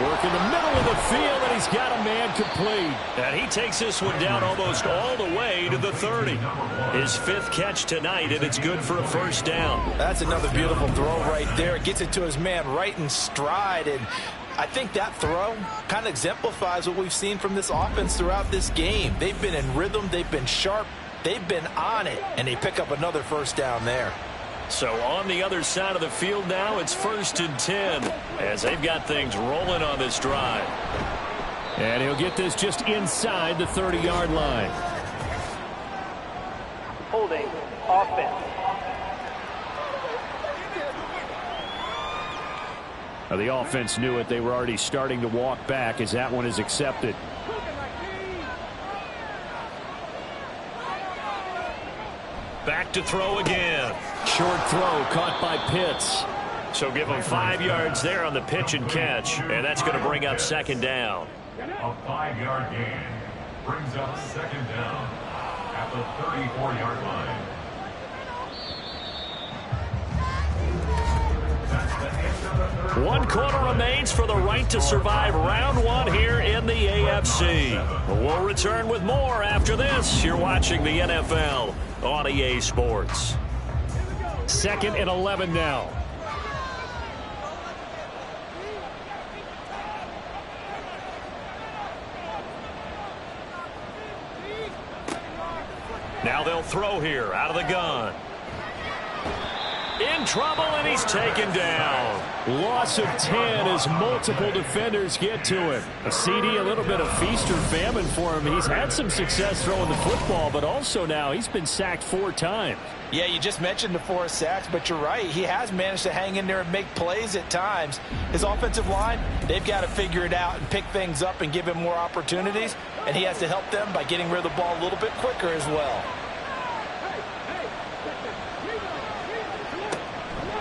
Work in the middle of the field, and he's got a man complete. And he takes this one down almost all the way to the 30. His 5th catch tonight, and it's good for a first down. That's another beautiful throw right there. Gets it to his man right in stride, and I think that throw kind of exemplifies what we've seen from this offense throughout this game. They've been in rhythm, they've been sharp, they've been on it, and they pick up another first down there. So on the other side of the field now, it's 1st and 10 as they've got things rolling on this drive. And he'll get this just inside the 30-yard line. Holding offense. Now the offense knew it. They were already starting to walk back as that one is accepted. Back to throw again. Short throw caught by Pitts. So give him 5 yards there on the pitch and catch, and that's going to bring up 2nd down. A 5-yard gain brings up 2nd down at the 34-yard line. One quarter remains for the right to survive round 1 here in the AFC. We'll return with more after this. You're watching the NFL on EA Sports. 2nd and 11 now. Now they'll throw here out of the gun. In trouble, and he's taken down. Loss of 10 as multiple defenders get to him. A CD, a little bit of feast or famine for him. He's had some success throwing the football, but also now he's been sacked 4 times. Yeah, you just mentioned the 4 sacks, but you're right. He has managed to hang in there and make plays at times. His offensive line, they've got to figure it out and pick things up and give him more opportunities, and he has to help them by getting rid of the ball a little bit quicker as well.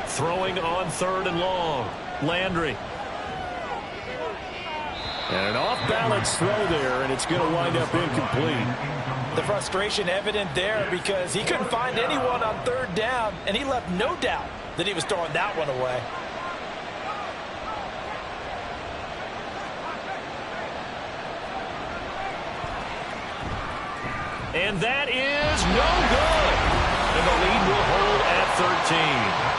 Throwing on 3rd and long. Landry. And an off-balance throw there, and it's going to wind up incomplete. The frustration evident there because he couldn't find anyone on 3rd down, and he left no doubt that he was throwing that one away. And that is no good. And the lead will hold at 13.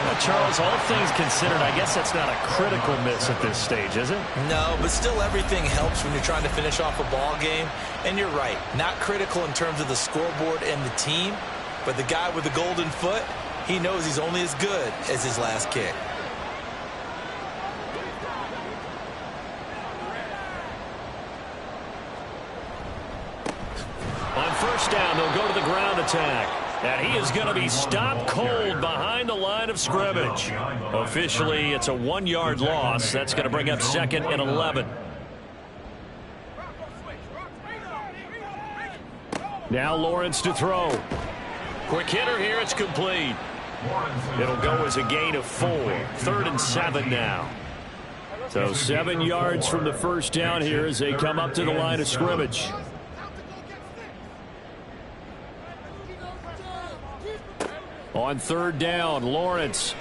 Now, Charles, all things considered, I guess that's not a critical miss at this stage, is it? No, but still everything helps when you're trying to finish off a ball game. And you're right, not critical in terms of the scoreboard and the team, but the guy with the golden foot, he knows he's only as good as his last kick. On 1st down, they'll go to the ground attack. And he is going to be stopped cold behind the line of scrimmage. Officially, it's a 1-yard loss. That's going to bring up second and 11. Now Lawrence to throw. Quick hitter here. It's complete. It'll go as a gain of 4. 3rd and 7 now. So 7 yards from the first down here as they come up to the line of scrimmage. On 3rd down, Lawrence.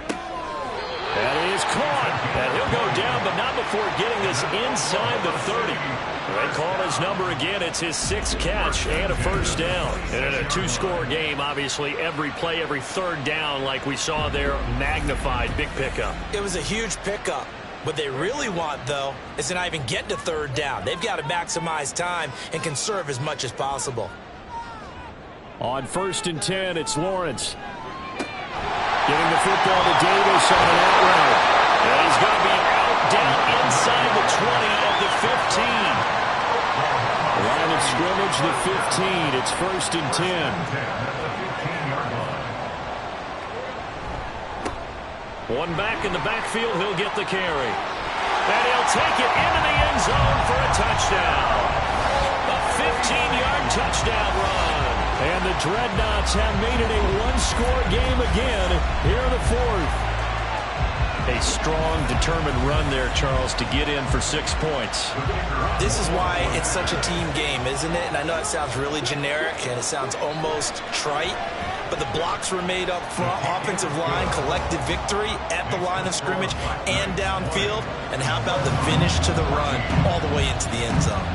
That is caught. And he'll go down, but not before getting this inside the 30. They call his number again. It's his 6th catch and a first down. And in a 2-score game, obviously, every play, every 3rd down, like we saw there, magnified. Big pickup. It was a huge pickup. What they really want, though, is to not even get to 3rd down. They've got to maximize time and conserve as much as possible. On 1st and 10, it's Lawrence. Giving the football to Davis on an out route. And he's going to be out down inside the 20 at the 15. Line of scrimmage, the 15. It's 1st and 10. One back in the backfield, he'll get the carry. And he'll take it into the end zone for a touchdown. A 15-yard touchdown run. And the Dreadnoughts have made it a 1-score game again here in the 4th. A strong, determined run there, Charles, to get in for 6 points. This is why it's such a team game, isn't it? And I know it sounds really generic and it sounds almost trite, but the blocks were made up front, offensive line, collective victory at the line of scrimmage and downfield. And how about the finish to the run all the way into the end zone?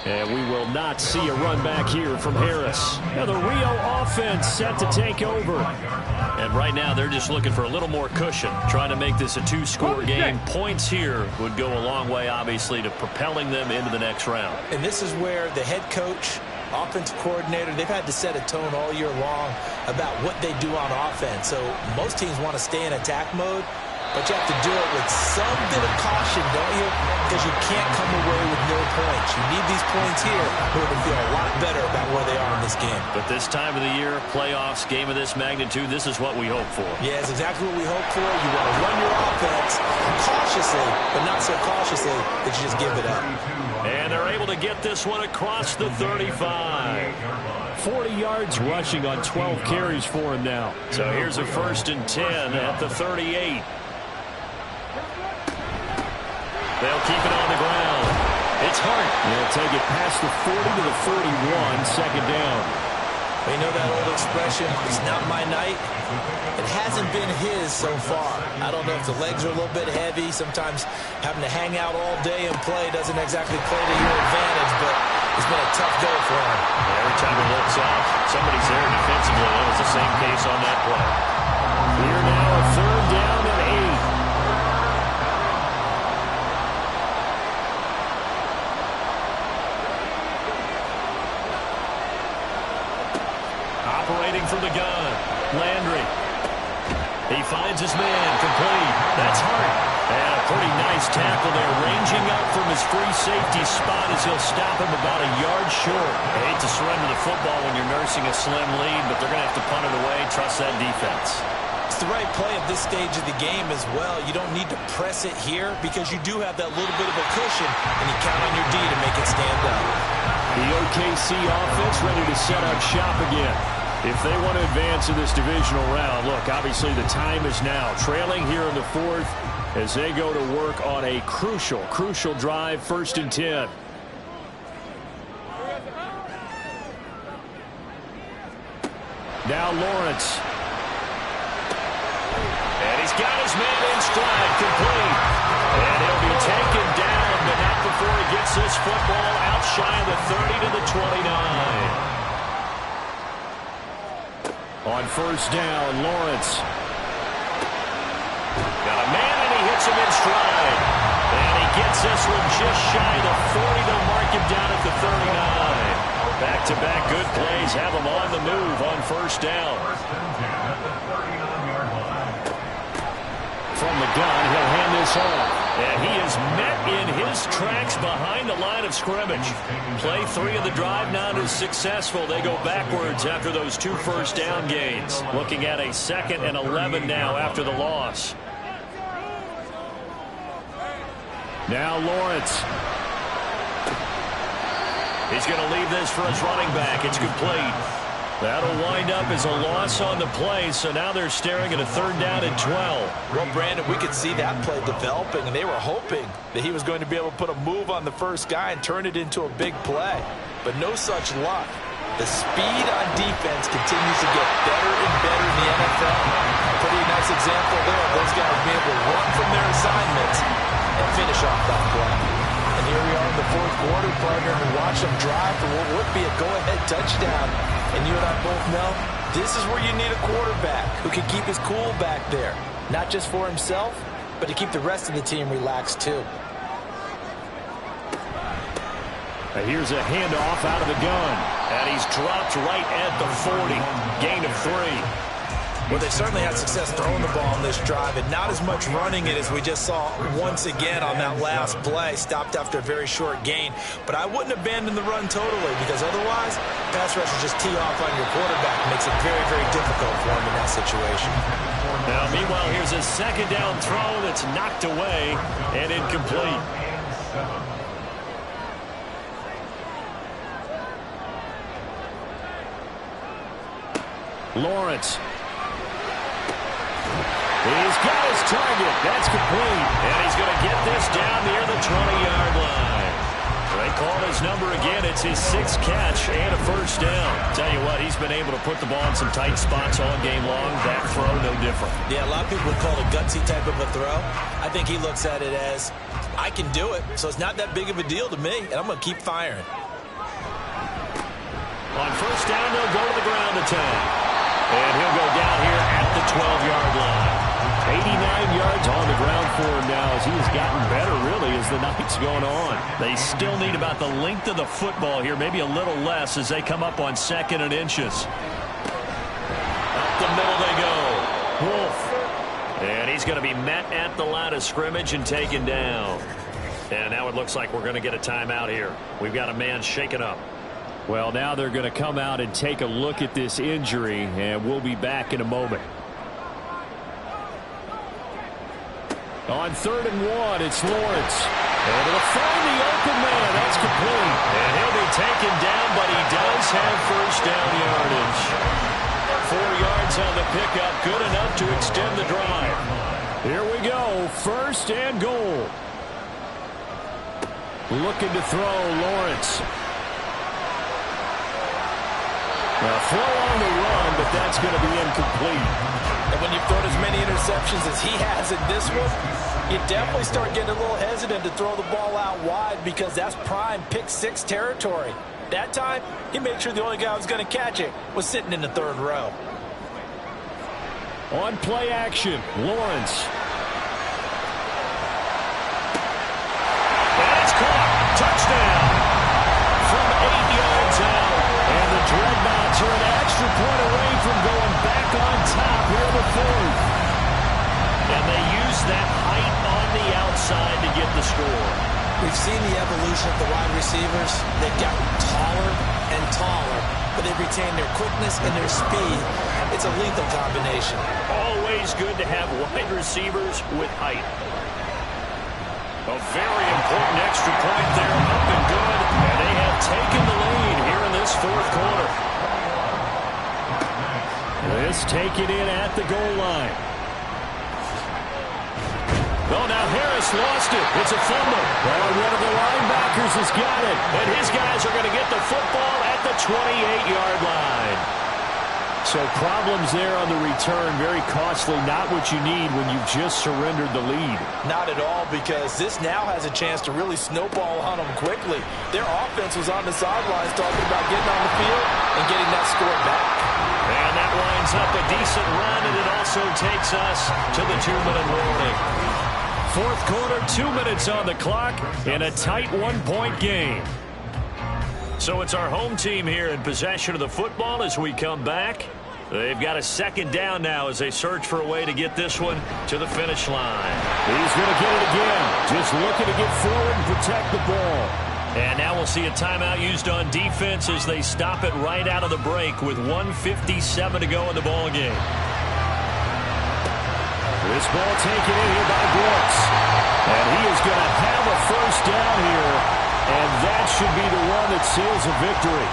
And we will not see a run back here from Harris. Now the Rio offense set to take over. And right now they're just looking for a little more cushion, trying to make this a 2-score game. Points here would go a long way, obviously, to propelling them into the next round. And this is where the head coach, offensive coordinator, they've had to set a tone all year long about what they do on offense. So most teams want to stay in attack mode, but you have to do it with some bit of caution, don't you? Because you can't come away with no points. You need these points here in order to feel a lot better about where they are in this game. But this time of the year, playoffs, game of this magnitude, this is what we hope for. Yeah, it's exactly what we hope for. You want to run your offense cautiously, but not so cautiously that you just give it up. And they're able to get this one across the 35. 40 yards rushing on 12 carries for him now. So here's a 1st and 10 at the 38. They'll keep it on the ground. It's Hart. They'll take it past the 40 to the 41, 2nd down. You know that old expression, it's not my night? It hasn't been his so far. I don't know if the legs are a little bit heavy. Sometimes having to hang out all day and play doesn't exactly play to your advantage, but it's been a tough go for him. Every time he looks off, somebody's there defensively. It was the same case on that play. Here now, a 3rd down and 8. Operating from the gun, Landry. He finds his man, complete. That's Hart. And a pretty nice tackle there, ranging up from his free safety spot as he'll stop him about a yard short. I hate to surrender the football when you're nursing a slim lead, but they're going to have to punt it away. Trust that defense. It's the right play at this stage of the game as well. You don't need to press it here because you do have that little bit of a cushion, and you count on your D to make it stand up. The OKC offense ready to set up shop again. If they want to advance in this divisional round, look, obviously the time is now. Trailing here in the 4th as they go to work on a crucial drive, 1st and 10. Now Lawrence. And he's got his man in stride, complete. And he'll be taken down, but not before he gets this football out shy of the 30 to the 29. On 1st down, Lawrence. Got a man, and he hits him in stride. And he gets this one just shy of the 40. They'll mark him down at the 39. Back-to-back good plays have him on the move on 1st down. From the gun, he'll hand this off. And he is met in his tracks behind the line of scrimmage. Play 3 of the drive not as successful. They go backwards after those 2 first down gains. Looking at a 2nd and 11 now after the loss. Now Lawrence. He's going to leave this for his running back. It's complete. That'll wind up as a loss on the play, so now they're staring at a 3rd down and 12. Well, Brandon, we could see that play developing, and they were hoping that he was going to be able to put a move on the first guy and turn it into a big play. But no such luck. The speed on defense continues to get better and better in the NFL. Pretty nice example there of those guys being able to run from their assignments and finish off that play. And here we are in the 4th quarter, partner, and watch them drive for what would be a go-ahead touchdown. And you and I both know this is where you need a quarterback who can keep his cool back there. Not just for himself, but to keep the rest of the team relaxed too. Here's a handoff out of the gun. And he's dropped right at the 40. Gain of 3. Well, they certainly had success throwing the ball on this drive, and not as much running it as we just saw once again on that last play. Stopped after a very short gain. But I wouldn't abandon the run totally, because otherwise, pass rushers just tee off on your quarterback. It makes it very, very difficult for him in that situation. Now, meanwhile, here's a 2nd down throw that's knocked away and incomplete. Lawrence. He's got his target. That's complete. And he's going to get this down near the 20-yard line. They call his number again. It's his 6th catch and a 1st down. Tell you what, he's been able to put the ball in some tight spots all game long. That throw, no different. Yeah, a lot of people would call it a gutsy type of a throw. I think he looks at it as, I can do it, so it's not that big of a deal to me, and I'm going to keep firing. On 1st down, they'll go to the ground attack. And he'll go down here at the 12-yard line. 89 yards on the ground for him now as he has gotten better, really, as the night's going on. They still need about the length of the football here, maybe a little less as they come up on 2nd and inches. Up the middle they go. Wolf. And he's going to be met at the line of scrimmage and taken down. And now it looks like we're going to get a timeout here. We've got a man shaken up. Well, now they're going to come out and take a look at this injury, and we'll be back in a moment. On 3rd and 1, it's Lawrence. And it'll find the open man. That's complete. And he'll be taken down, but he does have 1st down yardage. 4 yards on the pickup, good enough to extend the drive. Here we go, 1st and goal. Looking to throw, Lawrence. Now, throw on the run, but that's going to be incomplete. And when you've thrown as many interceptions as he has in this one, you definitely start getting a little hesitant to throw the ball out wide because that's prime pick-6 territory. That time, he made sure the only guy who was going to catch it was sitting in the 3rd row. On play action, Lawrence. And it's caught. Touchdown. From 8 yards out. And the Dreadnoughts are an extra point away from going back on top here in the 4th. And they use that height on the outside to get the score. We've seen the evolution of the wide receivers. They've gotten taller and taller, but they've retained their quickness and their speed. It's a lethal combination. Always good to have wide receivers with height. A very important extra point there, up and good. And they have taken the lead here in this 4th quarter. This taken in at the goal line. Oh, now Harris lost it. It's a fumble. Well, one of the linebackers has got it. And his guys are going to get the football at the 28-yard line. So problems there on the return, very costly, not what you need when you've just surrendered the lead. Not at all, because this now has a chance to really snowball on them quickly. Their offense was on the sidelines talking about getting on the field and getting that score back. And that winds up a decent run, and it also takes us to the 2-minute warning. 4th quarter, 2 minutes on the clock, in a tight 1-point game. So it's our home team here in possession of the football as we come back. They've got a second down now as they search for a way to get this one to the finish line. He's going to get it again. Just looking to get forward and protect the ball. And now we'll see a timeout used on defense as they stop it right out of the break with 1:57 to go in the ball game. This ball taken in here by Brooks. And he is going to have a first down here. And that should be the one that seals a victory.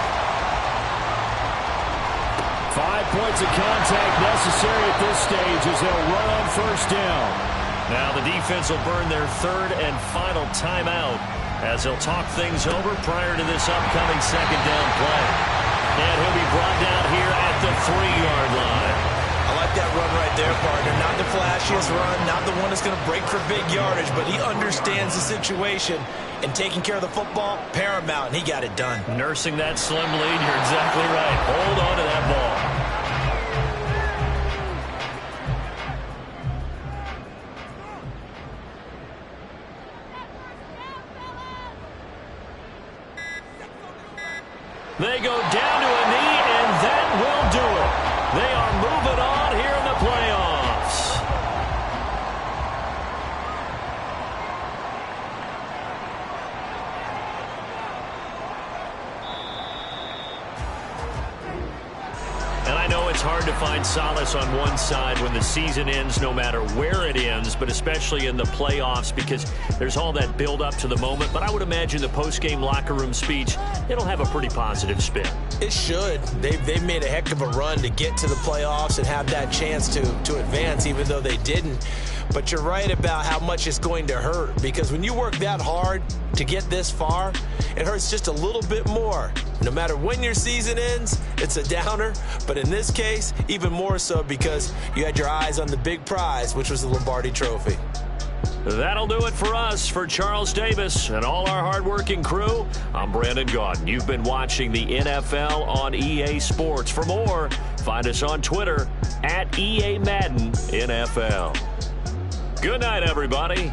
5 points of contact necessary at this stage as they'll run on first down. Now the defense will burn their third and final timeout as they'll talk things over prior to this upcoming second down play. And he'll be brought down here at the 3-yard line. I like that run right there, partner. Not the flashiest run, not the one that's going to break for big yardage, but he understands the situation, and taking care of the football, paramount, and he got it done. Nursing that slim lead, you're exactly right. Hold on to that ball. They go down to a knee, and that will do it. They are moving on here in the playoffs. And I know it's hard to find solace on one side when the season ends, no matter where it ends, but especially in the playoffs because there's all that build up to the moment. But I would imagine the post-game locker room speech, it'll have a pretty positive spin. It should. They've made a heck of a run to get to the playoffs and have that chance to advance, even though they didn't. But you're right about how much it's going to hurt, because when you work that hard to get this far, it hurts just a little bit more. No matter when your season ends, it's a downer. But in this case, even more so because you had your eyes on the big prize, which was the Lombardi Trophy. That'll do it for us. For Charles Davis and all our hardworking crew, I'm Brandon Gaudin. You've been watching the NFL on EA Sports. For more, find us on Twitter @EA Madden NFL. Good night, everybody.